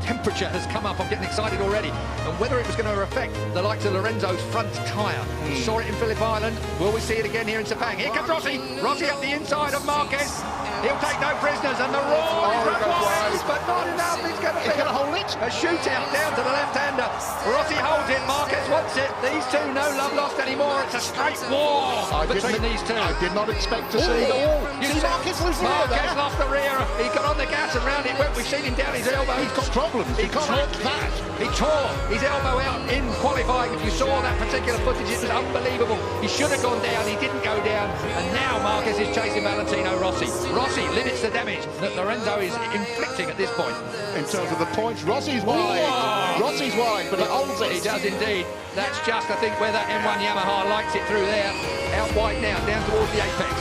temperature has come up. I'm getting excited already. And whether it was going to affect the likes of Lorenzo's front tyre. We saw it in Phillip Island. Will we see it again here in Sepang? Here comes Rossi. Rossi up the inside of Marquez. He'll take no prisoners, and the roar is run wide, but not enough. He's going to hold it. A shootout down to the left-hander. Rossi holds it. Marquez wants it. These two, no love lost anymore. It's a straight war between these two. I did not expect to see the wall. You see Marquez lose the rear there. Lost the rear. He got on the gas and round it went. We've seen him down his elbow. He's got problems. He can't act that. He tore his elbow out in qualifying. If you saw that particular footage, it was unbelievable. He should have gone down. He didn't go down. And now Marquez is chasing Valentino Rossi. Rossi limits the damage that Lorenzo is inflicting at this point. In terms of the points, Rossi's wide. Whoa. Rossi's wide, but he holds it. He does indeed. That's just, I think, where that M1 Yamaha likes it through there. Out wide now, down towards the apex.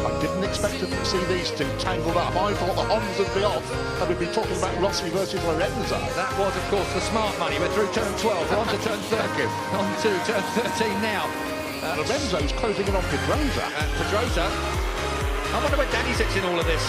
I didn't expect to see these two tangled up. I thought the Hondas would be off, and we'd be talking about Rossi versus Lorenzo. That was, of course, the smart money. We're through turn 12. We're on to turn 13. On to turn 13 now. Lorenzo's closing in on Pedrosa. Pedrosa. I wonder where Danny sits in all of this.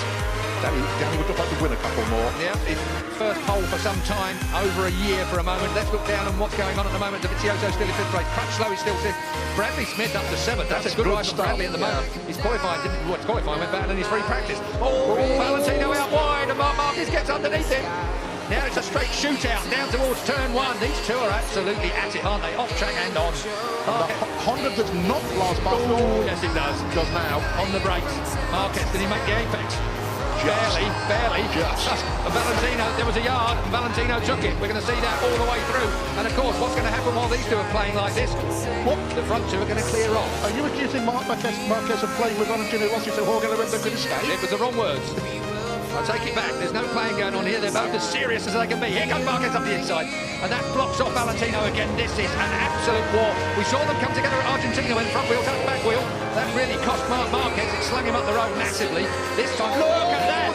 Danny would look like to win a couple more. Yeah, his first pole for some time, over a year for a moment. Let's look down on what's going on at the moment. Dovizioso still in fifth place. Crutchlow is still fifth. Bradley Smith up to seventh. That's a good ride for Bradley at the moment. He's qualified, went better than his free practice. Oh, Valentino out wide, and Marc Marquez gets underneath him. Now it's a straight shootout down towards turn one. These two are absolutely at it, aren't they? Off track and on. Honda does not last past. Oh, yes, it does. Does now. On the brakes. Marquez, did he make the apex? Barely. Just. Valentino, there was a yard, and Valentino took it. We're going to see that all the way through. And of course, what's going to happen while these two are playing like this? The front two are going to clear off. Are you accusing Marquez of playing with Valentino Rossi so Jorge Lorenzo could escape? It was the wrong words. I take it back. There's no playing going on here. They're both as serious as they can be. Here comes Marquez up the inside, and that blocks off Valentino again. This is an absolute war. We saw them come together at Argentina when front wheel touched back wheel. That really cost Marquez. It slung him up the road massively. This time, look at that.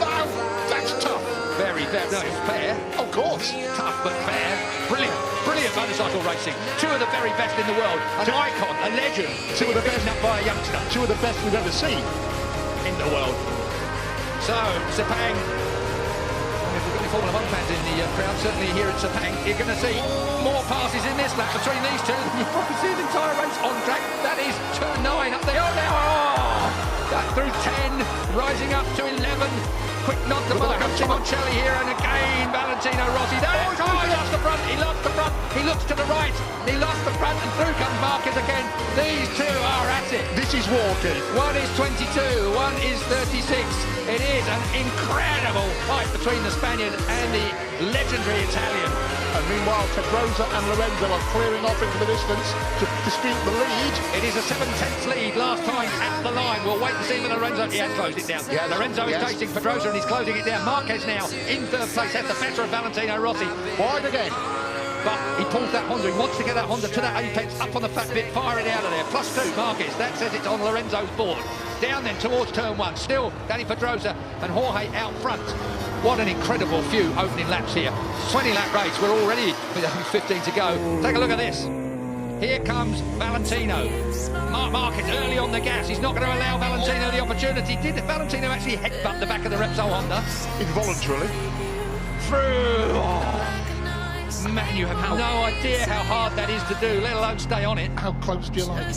That's tough. Very fair. No, it's fair. Of course. Tough but fair. Brilliant motorcycle racing. Two of the very best in the world. An icon, a legend. Two of the best up by a youngster. Two of the best we've ever seen in the world. So, Sepang, if we've got any Formula 1 fans in the crowd, certainly here at Sepang, you're going to see more passes in this lap between these two. You'll probably see the entire race on track. That is turn 9 up there. Oh, now, that through 10, rising up to 11. Quick nod to Marco Simoncelli here, and again, Valentino Rossi. He lost the front, he lost the front, he looks to the right, he lost the front, and through comes Marquez again. These two are at it. This is walking. One is 22, one is 36. It is an incredible fight between the Spaniard and the legendary Italian. And meanwhile, Pedrosa and Lorenzo are clearing off into the distance to dispute the lead. It is a 7/10 lead last time at the line. We'll wait and see whether Lorenzo... He has closed it down. Yes, Lorenzo is chasing Pedrosa and he's closing it down. Marquez now in third place has the better of Valentino Rossi. Wide again. But he pulls that Honda. He wants to get that Honda to that apex, up on the fat bit, fire it out of there. +2, Marquez. That says it's on Lorenzo's board. Down then towards turn 1. Still Danny Pedrosa and Jorge out front. What an incredible few opening laps here. 20-lap race. We're already with only 15 to go. Take a look at this. Here comes Valentino. Marc Marquez early on the gas. He's not going to allow Valentino the opportunity. Did Valentino actually headbutt the back of the Repsol Honda? Involuntarily. Through. Oh. Man, you have no idea how hard that is to do, let alone stay on it. How close do you like it?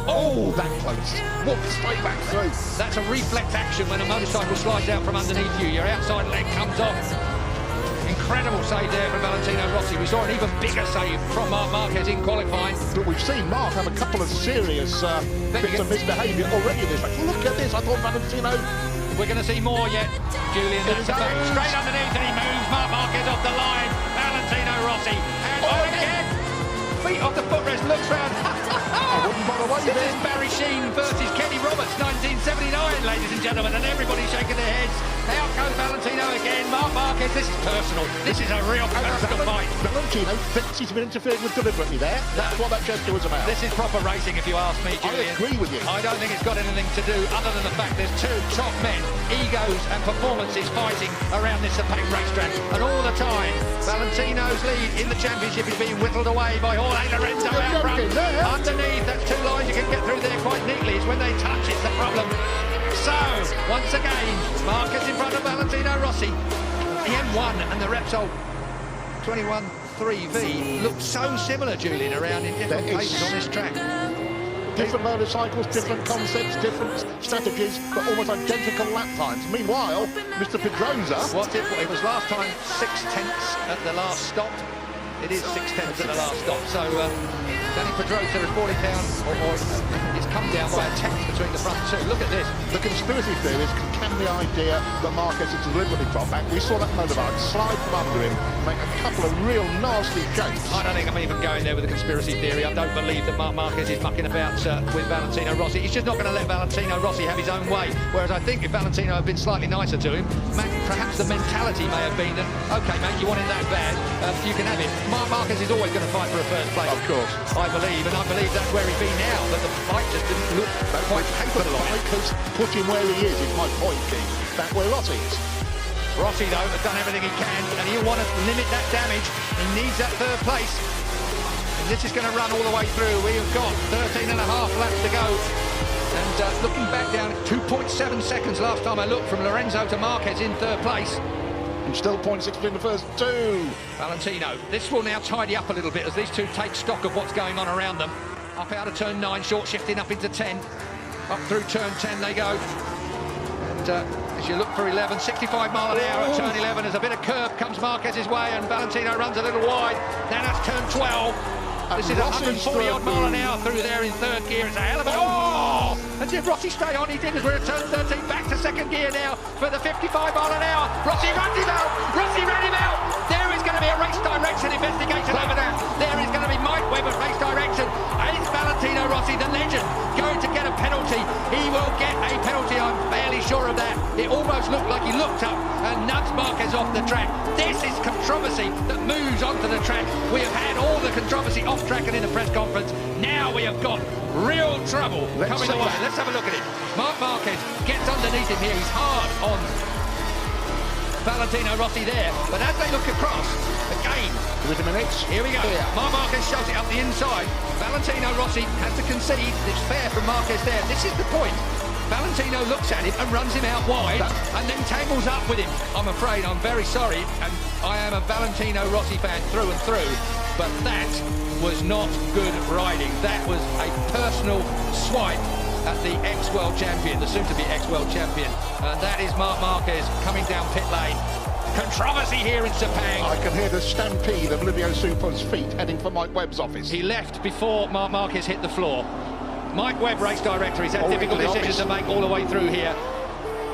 Oh, that close. Walk straight back through. That's a reflex action when a motorcycle slides out from underneath you. Your outside leg comes off. Incredible save there from Valentino Rossi. We saw an even bigger save from Marc Marquez in qualifying. But we've seen Marc have a couple of serious bits of misbehaviour already in this race. Look at this. I thought Valentino... We're going to see more yet. Julian, straight underneath, and he moves Marc Marquez off the line. Valentino Rossi, and again, feet off the footrest, looks round. I wouldn't bother waiting. This is Barry Sheen versus Kenny Roberts, 1979, ladies and gentlemen, and everybody's shaking their heads. Out goes Valentino again. Marc Marquez, this is personal. This is a real personal fight. Valentino thinks he's been interfering with deliberately there. That's what that gesture was about. This is proper racing, if you ask me, Julian. I agree with you. I don't think it's got anything to do other than the fact there's two top men, egos and performances fighting around this Sepang racetrack. And all the time, Valentino's lead in the championship is being whittled away by Jorge Lorenzo out front. Underneath, that's two lines you can get through there quite neatly. It's when they touch, it's the problem. So, once again, Marquez in front of Valentino Rossi. the M1 and the Repsol 21-3V look so similar, Julian, around in different places on this track. Different motorcycles, different concepts, different strategies, but almost identical lap times. Meanwhile, Mr. Pedrosa... What's it? It was last time 6/10 at the last stop. It is 6/10 at the last stop. So Danny Pedrosa is falling down, or he's come down by a tenth between the front two. Look at this. The conspiracy theorists can the idea that Marquez is deliberately dropped back. We saw that motorbike slide from under him, make a couple of real nasty shapes. I don't think I'm even going there with a conspiracy theory. I don't believe that Marc Marquez is mucking about with Valentino Rossi. He's just not going to let Valentino Rossi have his own way. Whereas I think if Valentino had been slightly nicer to him, perhaps the mentality may have been that, OK, mate, you want it that bad, you can have it. Marc Marquez is always going to fight for a first place. Of course. I believe, and I believe that's where he's been now, but the fight just didn't look quite capable of it. The fight has put him where he is my point, Keith. Back where Rossi is. Rossi, though, has done everything he can, and he'll want to limit that damage. He needs that third place. And this is going to run all the way through. We've got 13 and a half laps to go. And looking back down, 2.7 seconds last time I looked from Lorenzo to Marquez in third place. And still 0.6 in the first two. Valentino. This will now tidy up a little bit as these two take stock of what's going on around them. Up out of turn 9, short shifting up into 10. Up through turn 10 they go. And as you look for 11, 65 mile an hour at turn 11, as a bit of curb comes Marquez's way and Valentino runs a little wide. Now that's turn 12. This is 140 odd mile an hour through there in third gear. It's a hell of a... Oh! And did Rossi stay on? He did, as we're at turn 13, back to second gear now for the 55 mile an hour. Rossi runs him out! Rossi ran him out! There is going to be a race direction investigation over there. There is going to be Mike Webber race direction. Is Valentino Rossi, the legend, going to get a penalty? He will get a penalty, I'm fairly sure of that. It almost looked like he looked up and nudged Marquez off the track. This is controversy that moves onto the track. We have had all the controversy off track and in the press conference. Now we have got real trouble coming away. Let's have a look at it. Marc Marquez gets underneath him here. He's hard on Valentino Rossi there. But as they look across, again, with a minute. Here we go. Yeah. Marc Marquez shoves it up the inside. Valentino Rossi has to concede. It's fair from Marquez there. This is the point. Valentino looks at him and runs him out wide and then tangles up with him. I'm afraid, I'm very sorry, and I am a Valentino Rossi fan through and through, but that was not good riding. That was a personal swipe at the ex-world champion, the soon-to-be ex-world champion. That is Marc Marquez coming down pit lane. Controversy here in Sepang. I can hear the stampede of Livio Supo's feet heading for Mike Webb's office. He left before Marc Marquez hit the floor. Mike Webb, race director, he's had difficult decisions to make all the way through here.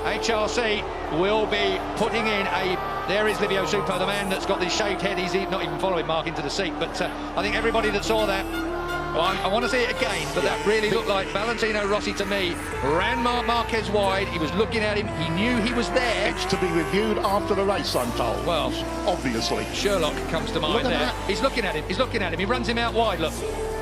HRC will be putting in a... There is Livio Supo, the man that's got this shaved head. He's not even following Mark into the seat, but I think everybody that saw that... Well, I want to see it again, but that really looked like Valentino Rossi to me. Ran Marc Marquez wide, he was looking at him, he knew he was there. It's to be reviewed after the race, I'm told. Well, obviously. Sherlock comes to mind there. He's looking at him, he runs him out wide, look.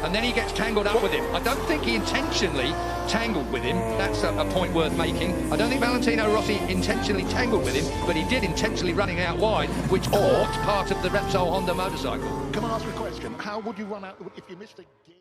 And then he gets tangled up with him. I don't think he intentionally tangled with him. That's a point worth making. I don't think Valentino Rossi intentionally tangled with him, but he did intentionally running out wide, which caught part of the Repsol Honda motorcycle. Can I ask you a question? How would you run out if you missed a gear?